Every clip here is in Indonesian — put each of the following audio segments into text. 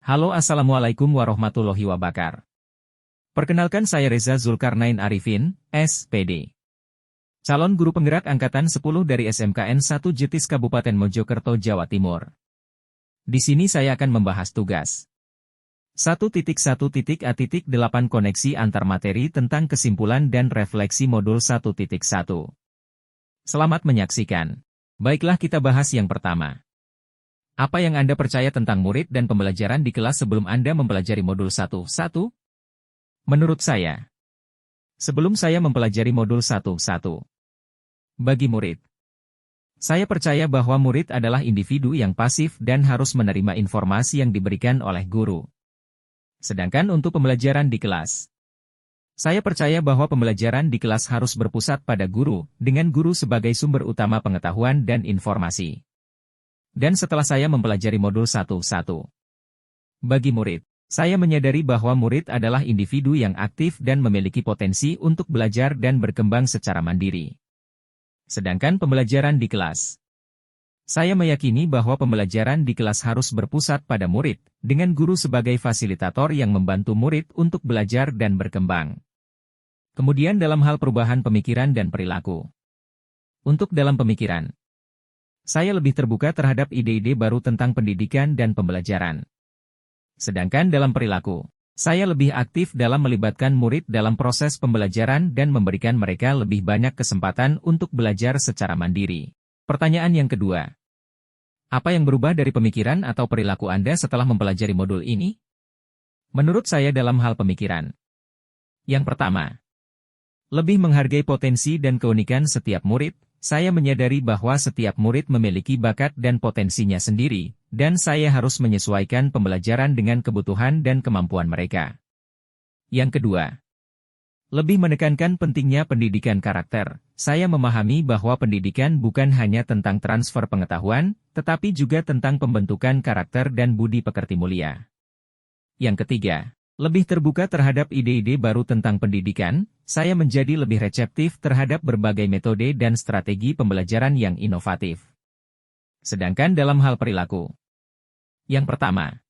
Halo, assalamualaikum warahmatullahi wabarakatuh. Perkenalkan, saya Reza Zulkarnain Arifin, SPD. Calon guru penggerak angkatan 10 dari SMKN 1 Jetis Kabupaten Mojokerto, Jawa Timur. Di sini saya akan membahas tugas 1.1.A.8 koneksi antar materi tentang kesimpulan dan refleksi modul 1.1. Selamat menyaksikan. Baiklah, kita bahas yang pertama. Apa yang Anda percaya tentang murid dan pembelajaran di kelas sebelum Anda mempelajari modul 1.1? Menurut saya, sebelum saya mempelajari modul 1.1, bagi murid, saya percaya bahwa murid adalah individu yang pasif dan harus menerima informasi yang diberikan oleh guru. Sedangkan untuk pembelajaran di kelas, saya percaya bahwa pembelajaran di kelas harus berpusat pada guru, dengan guru sebagai sumber utama pengetahuan dan informasi. Dan setelah saya mempelajari modul 1.1, bagi murid, saya menyadari bahwa murid adalah individu yang aktif dan memiliki potensi untuk belajar dan berkembang secara mandiri. Sedangkan pembelajaran di kelas, saya meyakini bahwa pembelajaran di kelas harus berpusat pada murid, dengan guru sebagai fasilitator yang membantu murid untuk belajar dan berkembang. Kemudian dalam hal perubahan pemikiran dan perilaku. Untuk dalam pemikiran, saya lebih terbuka terhadap ide-ide baru tentang pendidikan dan pembelajaran. Sedangkan dalam perilaku, saya lebih aktif dalam melibatkan murid dalam proses pembelajaran dan memberikan mereka lebih banyak kesempatan untuk belajar secara mandiri. Pertanyaan yang kedua. Apa yang berubah dari pemikiran atau perilaku Anda setelah mempelajari modul ini? Menurut saya dalam hal pemikiran. Yang pertama, lebih menghargai potensi dan keunikan setiap murid. Saya menyadari bahwa setiap murid memiliki bakat dan potensinya sendiri, dan saya harus menyesuaikan pembelajaran dengan kebutuhan dan kemampuan mereka. Yang kedua, lebih menekankan pentingnya pendidikan karakter. Saya memahami bahwa pendidikan bukan hanya tentang transfer pengetahuan, tetapi juga tentang pembentukan karakter dan budi pekerti mulia. Yang ketiga, lebih terbuka terhadap ide-ide baru tentang pendidikan. Saya menjadi lebih reseptif terhadap berbagai metode dan strategi pembelajaran yang inovatif. Sedangkan dalam hal perilaku, yang pertama,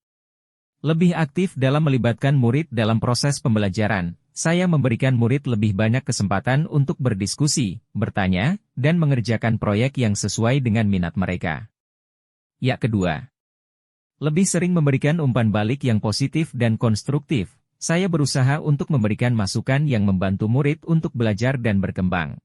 lebih aktif dalam melibatkan murid dalam proses pembelajaran. Saya memberikan murid lebih banyak kesempatan untuk berdiskusi, bertanya, dan mengerjakan proyek yang sesuai dengan minat mereka. Yang kedua, lebih sering memberikan umpan balik yang positif dan konstruktif. Saya berusaha untuk memberikan masukan yang membantu murid untuk belajar dan berkembang.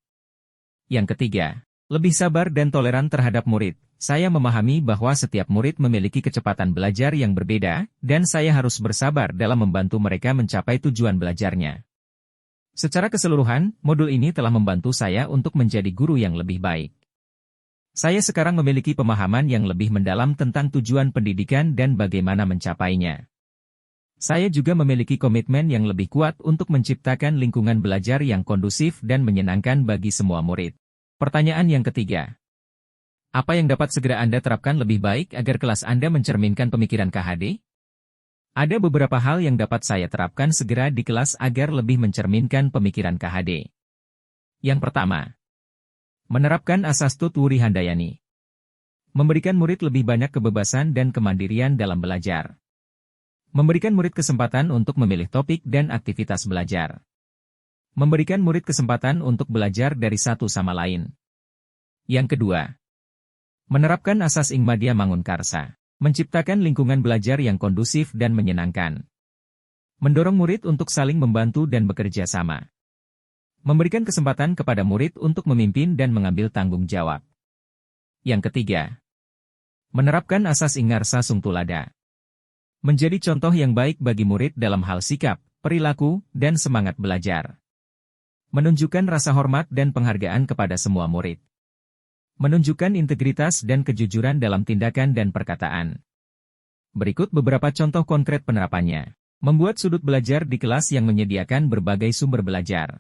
Yang ketiga, lebih sabar dan toleran terhadap murid. Saya memahami bahwa setiap murid memiliki kecepatan belajar yang berbeda, dan saya harus bersabar dalam membantu mereka mencapai tujuan belajarnya. Secara keseluruhan, modul ini telah membantu saya untuk menjadi guru yang lebih baik. Saya sekarang memiliki pemahaman yang lebih mendalam tentang tujuan pendidikan dan bagaimana mencapainya. Saya juga memiliki komitmen yang lebih kuat untuk menciptakan lingkungan belajar yang kondusif dan menyenangkan bagi semua murid. Pertanyaan yang ketiga. Apa yang dapat segera Anda terapkan lebih baik agar kelas Anda mencerminkan pemikiran KHD? Ada beberapa hal yang dapat saya terapkan segera di kelas agar lebih mencerminkan pemikiran KHD. Yang pertama, menerapkan asas Tutwuri Handayani. Memberikan murid lebih banyak kebebasan dan kemandirian dalam belajar. Memberikan murid kesempatan untuk memilih topik dan aktivitas belajar. Memberikan murid kesempatan untuk belajar dari satu sama lain. Yang kedua, menerapkan asas Ingmadya Mangunkarsa. Menciptakan lingkungan belajar yang kondusif dan menyenangkan. Mendorong murid untuk saling membantu dan bekerja sama. Memberikan kesempatan kepada murid untuk memimpin dan mengambil tanggung jawab. Yang ketiga, menerapkan asas Ingarsa Sungtulada. Menjadi contoh yang baik bagi murid dalam hal sikap, perilaku, dan semangat belajar. Menunjukkan rasa hormat dan penghargaan kepada semua murid. Menunjukkan integritas dan kejujuran dalam tindakan dan perkataan. Berikut beberapa contoh konkret penerapannya. Membuat sudut belajar di kelas yang menyediakan berbagai sumber belajar.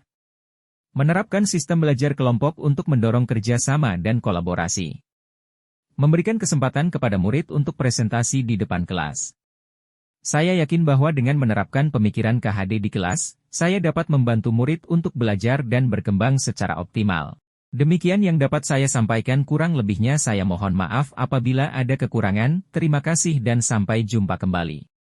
Menerapkan sistem belajar kelompok untuk mendorong kerja sama dan kolaborasi. Memberikan kesempatan kepada murid untuk presentasi di depan kelas. Saya yakin bahwa dengan menerapkan pemikiran KHD di kelas, saya dapat membantu murid untuk belajar dan berkembang secara optimal. Demikian yang dapat saya sampaikan, kurang lebihnya saya mohon maaf apabila ada kekurangan. Terima kasih dan sampai jumpa kembali.